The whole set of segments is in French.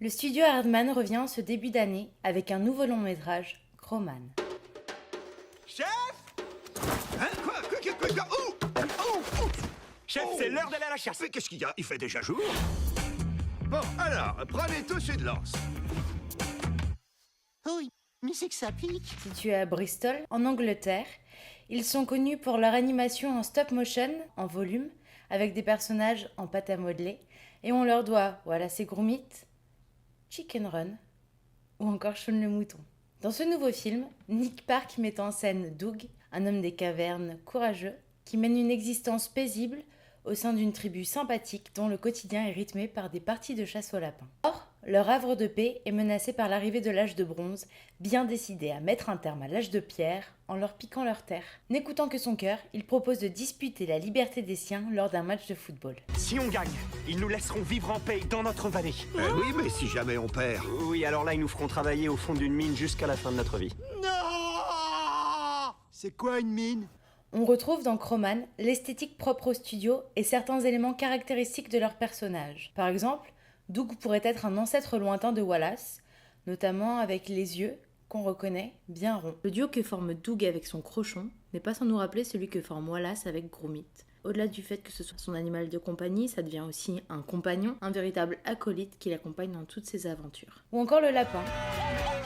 Le studio Hardman revient en ce début d'année avec un nouveau long métrage, Crowman. Chef! Hein? Quoi? Oh! Chef, c'est l'heure d'aller à la chasse. Mais qu'est-ce qu'il y a? Il fait déjà jour? Bon, alors, prenez tous une lance. Oui, mais c'est que ça pique. Situé à Bristol, en Angleterre, ils sont connus pour leur animation en stop motion, en volume, avec des personnages en pâte à modeler, et on leur doit Wallace et Gromit, Chicken Run, ou encore Shaun le Mouton. Dans ce nouveau film, Nick Park met en scène Doug, un homme des cavernes courageux, qui mène une existence paisible au sein d'une tribu sympathique dont le quotidien est rythmé par des parties de chasse au lapin. Or, leur havre de paix est menacé par l'arrivée de l'âge de bronze, bien décidé à mettre un terme à l'âge de pierre en leur piquant leur terre. N'écoutant que son cœur, il propose de disputer la liberté des siens lors d'un match de football. Si on gagne, ils nous laisseront vivre en paix dans notre vallée. Oui, mais si jamais on perd... Oui, alors là, ils nous feront travailler au fond d'une mine jusqu'à la fin de notre vie. Non! C'est quoi une mine? On retrouve dans Crowman l'esthétique propre au studio et certains éléments caractéristiques de leur personnage. Par exemple, Doug pourrait être un ancêtre lointain de Wallace, notamment avec les yeux, qu'on reconnaît, bien ronds. Le duo que forme Doug avec son crochon n'est pas sans nous rappeler celui que forme Wallace avec Gromit. Au-delà du fait que ce soit son animal de compagnie, ça devient aussi un compagnon, un véritable acolyte qui l'accompagne dans toutes ses aventures. Ou encore le lapin,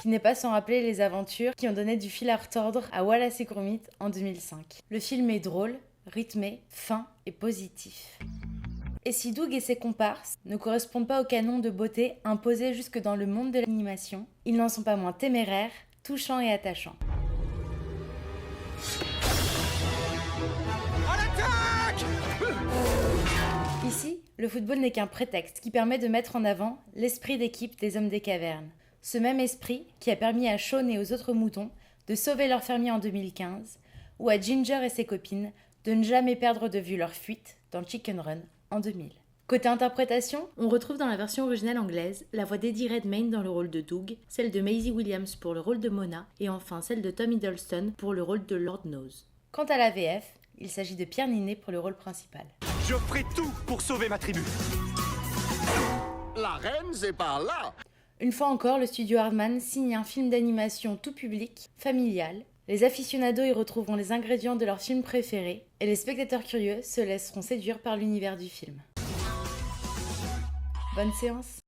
qui n'est pas sans rappeler les aventures qui ont donné du fil à retordre à Wallace et Gromit en 2005. Le film est drôle, rythmé, fin et positif. Et si Doug et ses comparses ne correspondent pas au canon de beauté imposé jusque dans le monde de l'animation, ils n'en sont pas moins téméraires, touchants et attachants. Ici, le football n'est qu'un prétexte qui permet de mettre en avant l'esprit d'équipe des hommes des cavernes. Ce même esprit qui a permis à Shaun et aux autres moutons de sauver leur fermier en 2015, ou à Ginger et ses copines de ne jamais perdre de vue leur fuite dans Chicken Run en 2000. Côté interprétation, on retrouve dans la version originale anglaise la voix d'Eddie Redmayne dans le rôle de Doug, celle de Maisie Williams pour le rôle de Mona, et enfin celle de Tom Hiddleston pour le rôle de Lord Nose. Quant à la VF, il s'agit de Pierre Ninet pour le rôle principal. Je ferai tout pour sauver ma tribu. La reine, c'est par là. Une fois encore, le studio Hardman signe un film d'animation tout public, familial. Les aficionados y retrouveront les ingrédients de leur film préféré, et les spectateurs curieux se laisseront séduire par l'univers du film. Bonne séance!